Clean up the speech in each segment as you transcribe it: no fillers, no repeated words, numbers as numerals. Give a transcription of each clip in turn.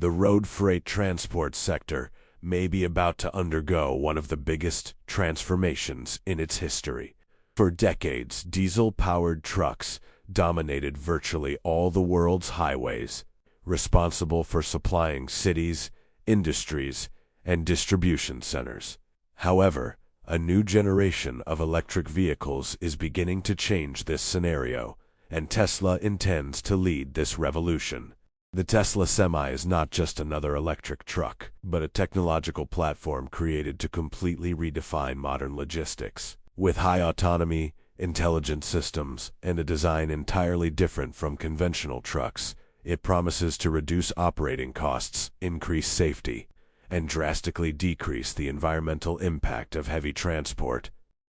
The road freight transport sector may be about to undergo one of the biggest transformations in its history. For decades, diesel-powered trucks dominated virtually all the world's highways, responsible for supplying cities, industries, and distribution centers. However, a new generation of electric vehicles is beginning to change this scenario, and Tesla intends to lead this revolution. The Tesla Semi is not just another electric truck, but a technological platform created to completely redefine modern logistics. With high autonomy, intelligent systems, and a design entirely different from conventional trucks, it promises to reduce operating costs, increase safety, and drastically decrease the environmental impact of heavy transport.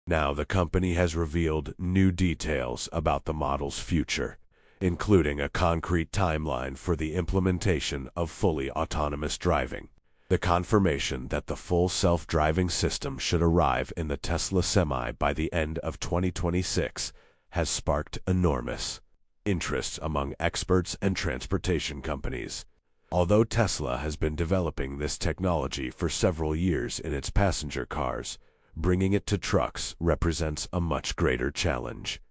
Now, the company has revealed new details about the model's future, including a concrete timeline for the implementation of fully autonomous driving. The confirmation that the full self-driving system should arrive in the Tesla Semi by the end of 2026 has sparked enormous interest among experts and transportation companies. Although Tesla has been developing this technology for several years in its passenger cars, bringing it to trucks represents a much greater challenge.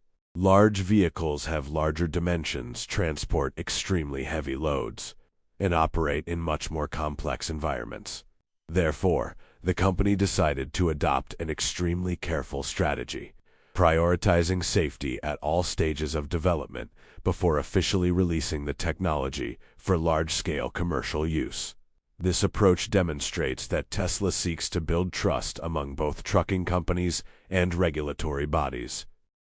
Large vehicles have larger dimensions, transport extremely heavy loads, and operate in much more complex environments. Therefore, the company decided to adopt an extremely careful strategy, prioritizing safety at all stages of development before officially releasing the technology for large-scale commercial use. This approach demonstrates that Tesla seeks to build trust among both trucking companies and regulatory bodies.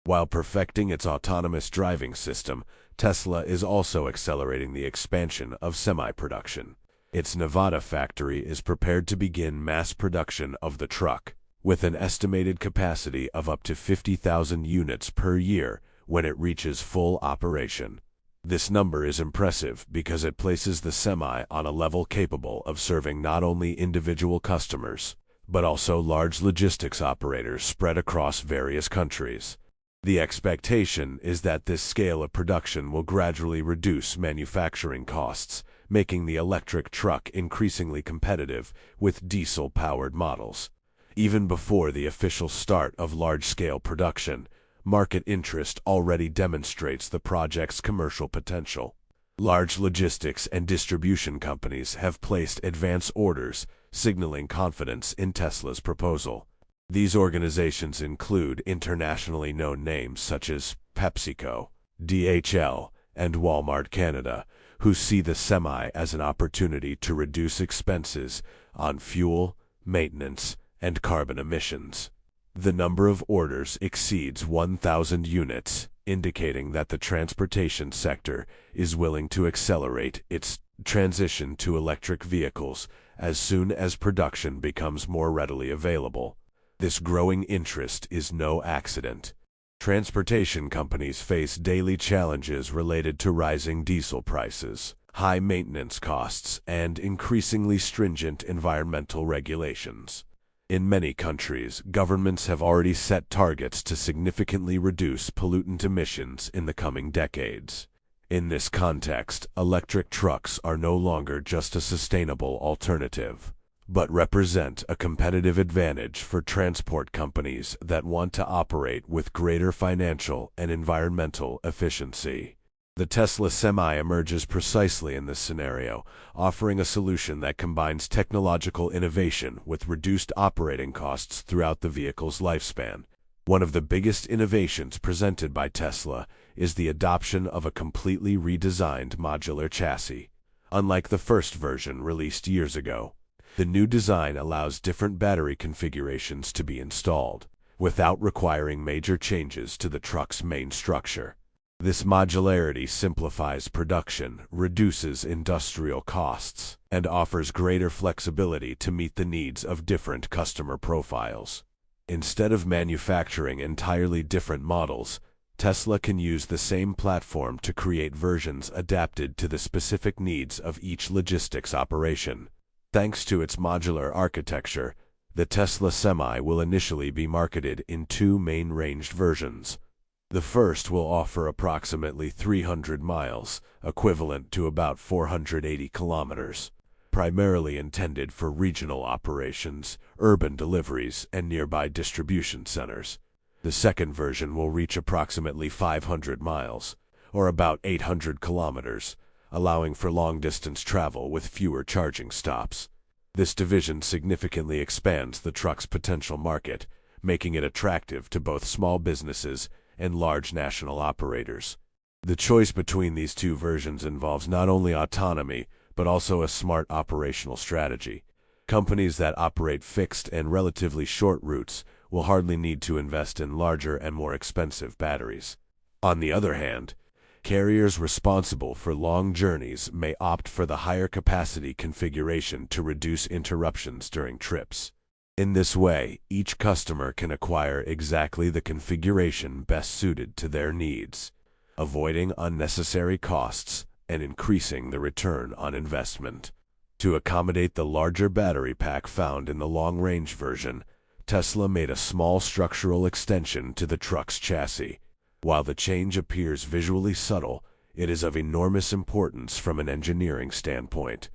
While perfecting its autonomous driving system, Tesla is also accelerating the expansion of semi-production. Its Nevada factory is prepared to begin mass production of the truck, with an estimated capacity of up to 50,000 units per year when it reaches full operation. This number is impressive because it places the Semi on a level capable of serving not only individual customers, but also large logistics operators spread across various countries. The expectation is that this scale of production will gradually reduce manufacturing costs, making the electric truck increasingly competitive with diesel-powered models. Even before the official start of large-scale production, market interest already demonstrates the project's commercial potential. Large logistics and distribution companies have placed advance orders, signaling confidence in Tesla's proposal. These organizations include internationally known names such as PepsiCo, DHL, and Walmart Canada, who see the Semi as an opportunity to reduce expenses on fuel, maintenance, and carbon emissions. The number of orders exceeds 1,000 units, indicating that the transportation sector is willing to accelerate its transition to electric vehicles as soon as production becomes more readily available. This growing interest is no accident. Transportation companies face daily challenges related to rising diesel prices, high maintenance costs, and increasingly stringent environmental regulations. In many countries, governments have already set targets to significantly reduce pollutant emissions in the coming decades. In this context, electric trucks are no longer just a sustainable alternative, but represent a competitive advantage for transport companies that want to operate with greater financial and environmental efficiency. The Tesla Semi emerges precisely in this scenario, offering a solution that combines technological innovation with reduced operating costs throughout the vehicle's lifespan. One of the biggest innovations presented by Tesla is the adoption of a completely redesigned modular chassis. Unlike the first version released years ago, the new design allows different battery configurations to be installed, without requiring major changes to the truck's main structure. This modularity simplifies production, reduces industrial costs, and offers greater flexibility to meet the needs of different customer profiles. Instead of manufacturing entirely different models, Tesla can use the same platform to create versions adapted to the specific needs of each logistics operation. Thanks to its modular architecture, the Tesla Semi will initially be marketed in two main-ranged versions. The first will offer approximately 300 miles, equivalent to about 480 kilometers, primarily intended for regional operations, urban deliveries, and nearby distribution centers. The second version will reach approximately 500 miles, or about 800 kilometers, allowing for long-distance travel with fewer charging stops. This division significantly expands the truck's potential market, making it attractive to both small businesses and large national operators. The choice between these two versions involves not only autonomy, but also a smart operational strategy. Companies that operate fixed and relatively short routes will hardly need to invest in larger and more expensive batteries. On the other hand, carriers responsible for long journeys may opt for the higher capacity configuration to reduce interruptions during trips. In this way, each customer can acquire exactly the configuration best suited to their needs, avoiding unnecessary costs and increasing the return on investment. To accommodate the larger battery pack found in the long-range version, Tesla made a small structural extension to the truck's chassis. While the change appears visually subtle, it is of enormous importance from an engineering standpoint.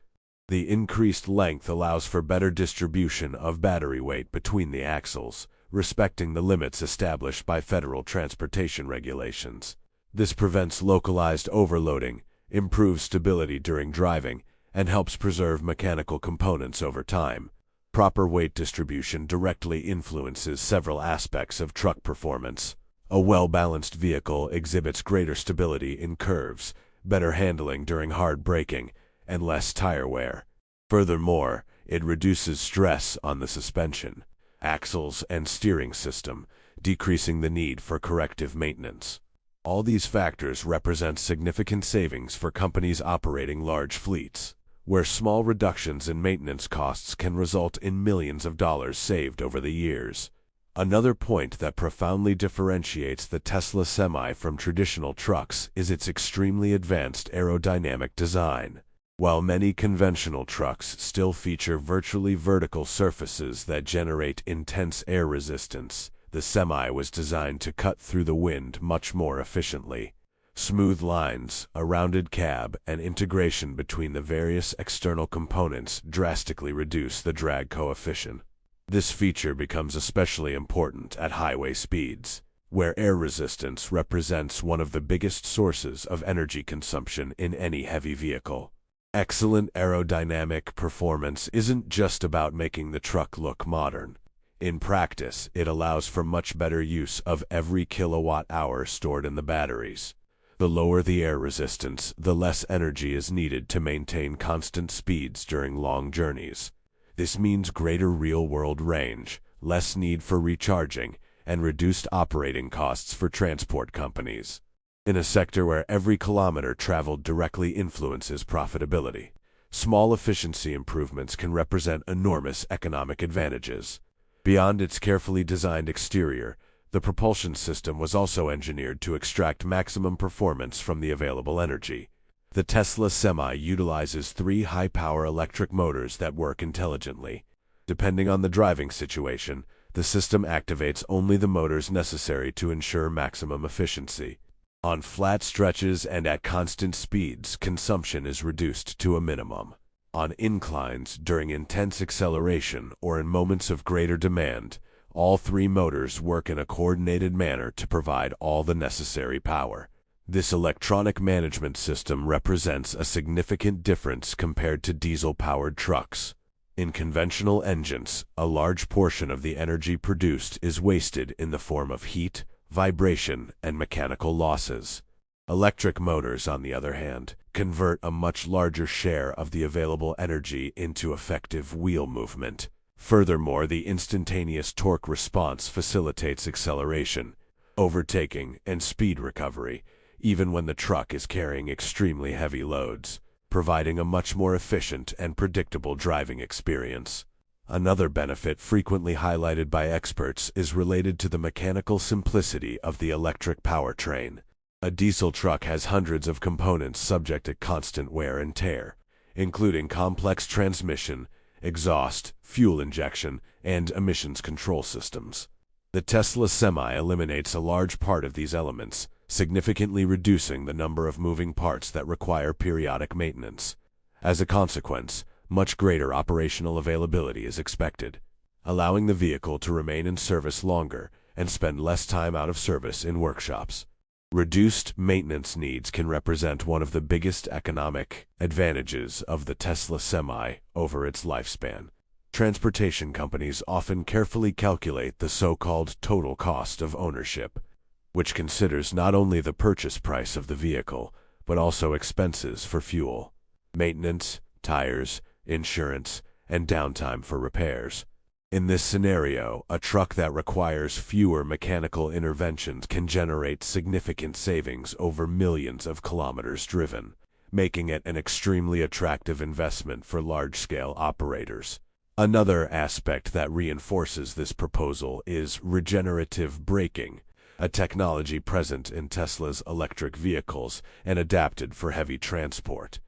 The increased length allows for better distribution of battery weight between the axles, respecting the limits established by federal transportation regulations. This prevents localized overloading, improves stability during driving, and helps preserve mechanical components over time. Proper weight distribution directly influences several aspects of truck performance. A well-balanced vehicle exhibits greater stability in curves, better handling during hard braking, and less tire wear. Furthermore, it reduces stress on the suspension, axles, and steering system, decreasing the need for corrective maintenance. All these factors represent significant savings for companies operating large fleets, where small reductions in maintenance costs can result in millions of dollars saved over the years. Another point that profoundly differentiates the Tesla Semi from traditional trucks is its extremely advanced aerodynamic design. While many conventional trucks still feature virtually vertical surfaces that generate intense air resistance, the Semi was designed to cut through the wind much more efficiently. Smooth lines, a rounded cab, and integration between the various external components drastically reduce the drag coefficient. This feature becomes especially important at highway speeds, where air resistance represents one of the biggest sources of energy consumption in any heavy vehicle. Excellent aerodynamic performance isn't just about making the truck look modern. In practice, it allows for much better use of every kilowatt-hour stored in the batteries. The lower the air resistance, the less energy is needed to maintain constant speeds during long journeys. This means greater real-world range, less need for recharging, and reduced operating costs for transport companies. In a sector where every kilometer traveled directly influences profitability, small efficiency improvements can represent enormous economic advantages. Beyond its carefully designed exterior, the propulsion system was also engineered to extract maximum performance from the available energy. The Tesla Semi utilizes 3 high-power electric motors that work intelligently. Depending on the driving situation, the system activates only the motors necessary to ensure maximum efficiency. On flat stretches and at constant speeds, consumption is reduced to a minimum. On inclines, during intense acceleration, or in moments of greater demand, all 3 motors work in a coordinated manner to provide all the necessary power. This electronic management system represents a significant difference compared to diesel-powered trucks. In conventional engines, a large portion of the energy produced is wasted in the form of heat, vibration, and mechanical losses. Electric motors, on the other hand, convert a much larger share of the available energy into effective wheel movement. Furthermore, the instantaneous torque response facilitates acceleration, overtaking, and speed recovery, even when the truck is carrying extremely heavy loads, providing a much more efficient and predictable driving experience. Another benefit frequently highlighted by experts is related to the mechanical simplicity of the electric powertrain. A diesel truck has hundreds of components subject to constant wear and tear, including complex transmission, exhaust, fuel injection, and emissions control systems. The Tesla Semi eliminates a large part of these elements, significantly reducing the number of moving parts that require periodic maintenance. As a consequence, much greater operational availability is expected, allowing the vehicle to remain in service longer and spend less time out of service in workshops. Reduced maintenance needs can represent one of the biggest economic advantages of the Tesla Semi over its lifespan. Transportation companies often carefully calculate the so-called total cost of ownership, which considers not only the purchase price of the vehicle, but also expenses for fuel, maintenance, tires, insurance, and downtime for repairs. In this scenario, a truck that requires fewer mechanical interventions can generate significant savings over millions of kilometers driven, making it an extremely attractive investment for large-scale operators. Another aspect that reinforces this proposal is regenerative braking, a technology present in Tesla's electric vehicles and adapted for heavy transport.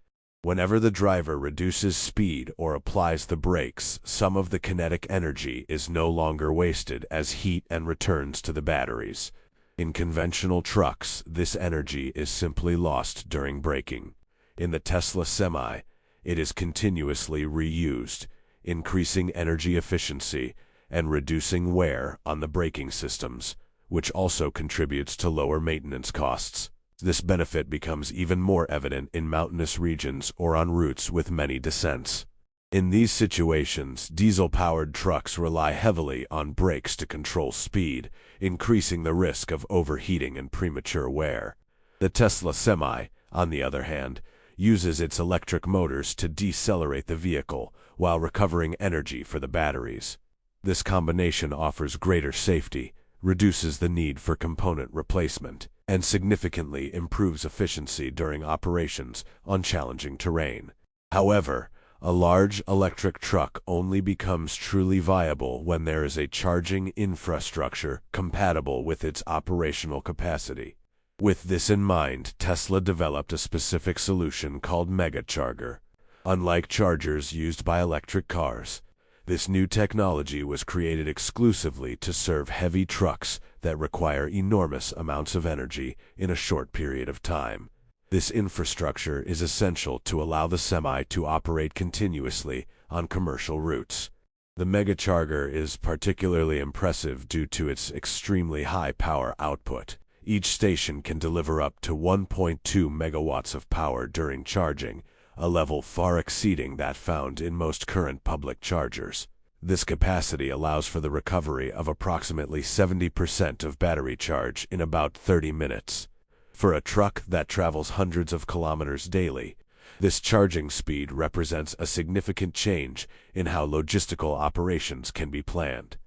Whenever the driver reduces speed or applies the brakes, some of the kinetic energy is no longer wasted as heat and returns to the batteries. In conventional trucks, this energy is simply lost during braking. In the Tesla Semi, it is continuously reused, increasing energy efficiency and reducing wear on the braking systems, which also contributes to lower maintenance costs. This benefit becomes even more evident in mountainous regions or on routes with many descents. In these situations, diesel-powered trucks rely heavily on brakes to control speed, increasing the risk of overheating and premature wear. The Tesla Semi, on the other hand, uses its electric motors to decelerate the vehicle while recovering energy for the batteries. This combination offers greater safety, reduces the need for component replacement, and significantly improves efficiency during operations on challenging terrain. However, a large electric truck only becomes truly viable when there is a charging infrastructure compatible with its operational capacity. With this in mind, Tesla developed a specific solution called Megacharger. Unlike chargers used by electric cars, this new technology was created exclusively to serve heavy trucks that require enormous amounts of energy in a short period of time. This infrastructure is essential to allow the Semi to operate continuously on commercial routes. The Megacharger is particularly impressive due to its extremely high power output. Each station can deliver up to 1.2 megawatts of power during charging, a level far exceeding that found in most current public chargers. This capacity allows for the recovery of approximately 70% of battery charge in about 30 minutes. For a truck that travels hundreds of kilometers daily, this charging speed represents a significant change in how logistical operations can be planned.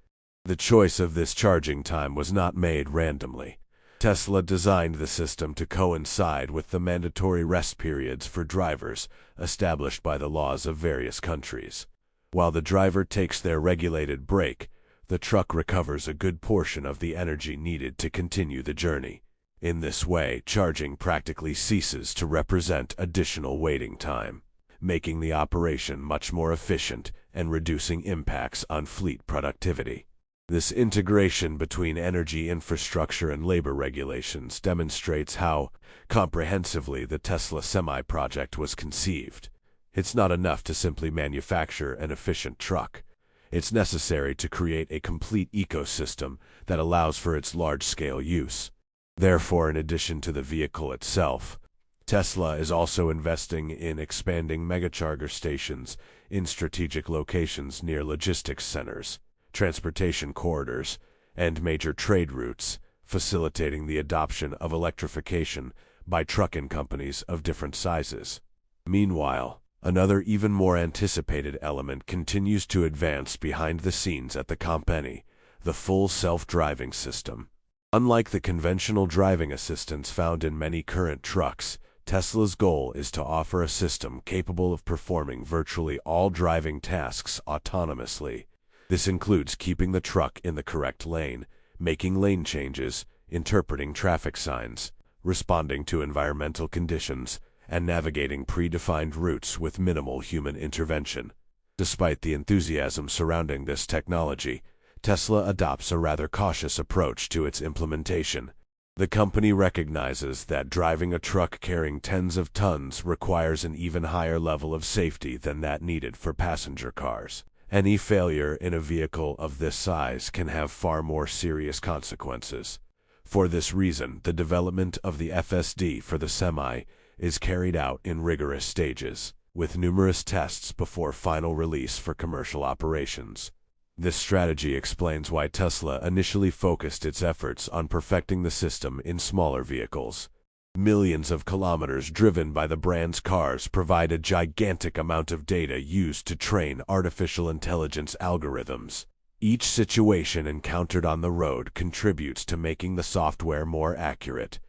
The choice of this charging time was not made randomly. Tesla designed the system to coincide with the mandatory rest periods for drivers established by the laws of various countries. While the driver takes their regulated break, the truck recovers a good portion of the energy needed to continue the journey. In this way, charging practically ceases to represent additional waiting time, making the operation much more efficient and reducing impacts on fleet productivity. This integration between energy infrastructure and labor regulations demonstrates how comprehensively the Tesla Semi project was conceived. It's not enough to simply manufacture an efficient truck. It's necessary to create a complete ecosystem that allows for its large-scale use. Therefore, in addition to the vehicle itself, Tesla is also investing in expanding megacharger stations in strategic locations near logistics centers, transportation corridors, and major trade routes, facilitating the adoption of electrification by trucking companies of different sizes. Meanwhile, another even more anticipated element continues to advance behind the scenes at the company: the full self-driving system. Unlike the conventional driving assistance found in many current trucks, Tesla's goal is to offer a system capable of performing virtually all driving tasks autonomously. This includes keeping the truck in the correct lane, making lane changes, interpreting traffic signs, responding to environmental conditions, and navigating predefined routes with minimal human intervention. Despite the enthusiasm surrounding this technology, Tesla adopts a rather cautious approach to its implementation. The company recognizes that driving a truck carrying tens of tons requires an even higher level of safety than that needed for passenger cars. Any failure in a vehicle of this size can have far more serious consequences. For this reason, the development of the FSD for the Semi is carried out in rigorous stages, with numerous tests before final release for commercial operations. This strategy explains why Tesla initially focused its efforts on perfecting the system in smaller vehicles. Millions of kilometers driven by the brand's cars provide a gigantic amount of data used to train artificial intelligence algorithms. Each situation encountered on the road contributes to making the software more accurate.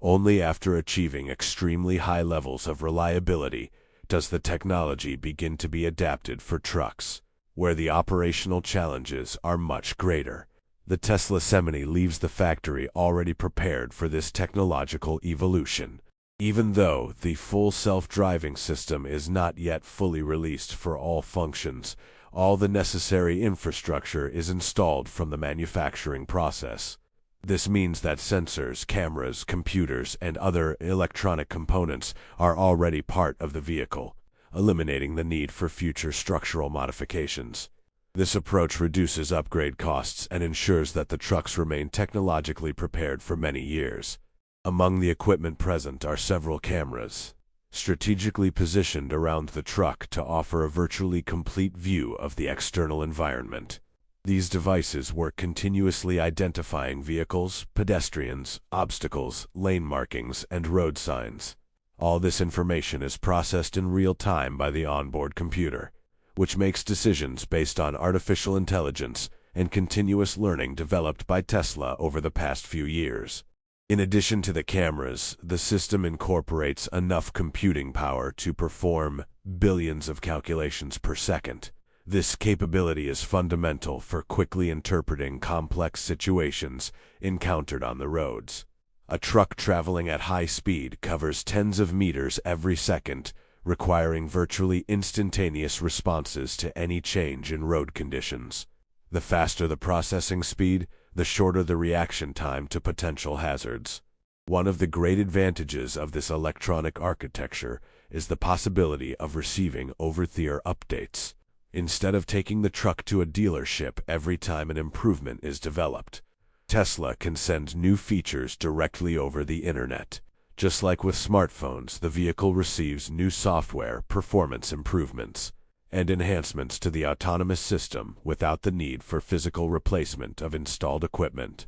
Only after achieving extremely high levels of reliability does the technology begin to be adapted for trucks, where the operational challenges are much greater. The Tesla Semi leaves the factory already prepared for this technological evolution. Even though the full self-driving system is not yet fully released for all functions, all the necessary infrastructure is installed from the manufacturing process. This means that sensors, cameras, computers, and other electronic components are already part of the vehicle, eliminating the need for future structural modifications. This approach reduces upgrade costs and ensures that the trucks remain technologically prepared for many years. Among the equipment present are several cameras, strategically positioned around the truck to offer a virtually complete view of the external environment. These devices work continuously identifying vehicles, pedestrians, obstacles, lane markings, and road signs. All this information is processed in real time by the onboard computer, which makes decisions based on artificial intelligence and continuous learning developed by Tesla over the past few years. In addition to the cameras, the system incorporates enough computing power to perform billions of calculations per second. This capability is fundamental for quickly interpreting complex situations encountered on the roads. A truck traveling at high speed covers tens of meters every second, requiring virtually instantaneous responses to any change in road conditions. The faster the processing speed, the shorter the reaction time to potential hazards. One of the great advantages of this electronic architecture is the possibility of receiving over-the-air updates. Instead of taking the truck to a dealership every time an improvement is developed, Tesla can send new features directly over the internet. Just like with smartphones, the vehicle receives new software, performance improvements, and enhancements to the autonomous system without the need for physical replacement of installed equipment.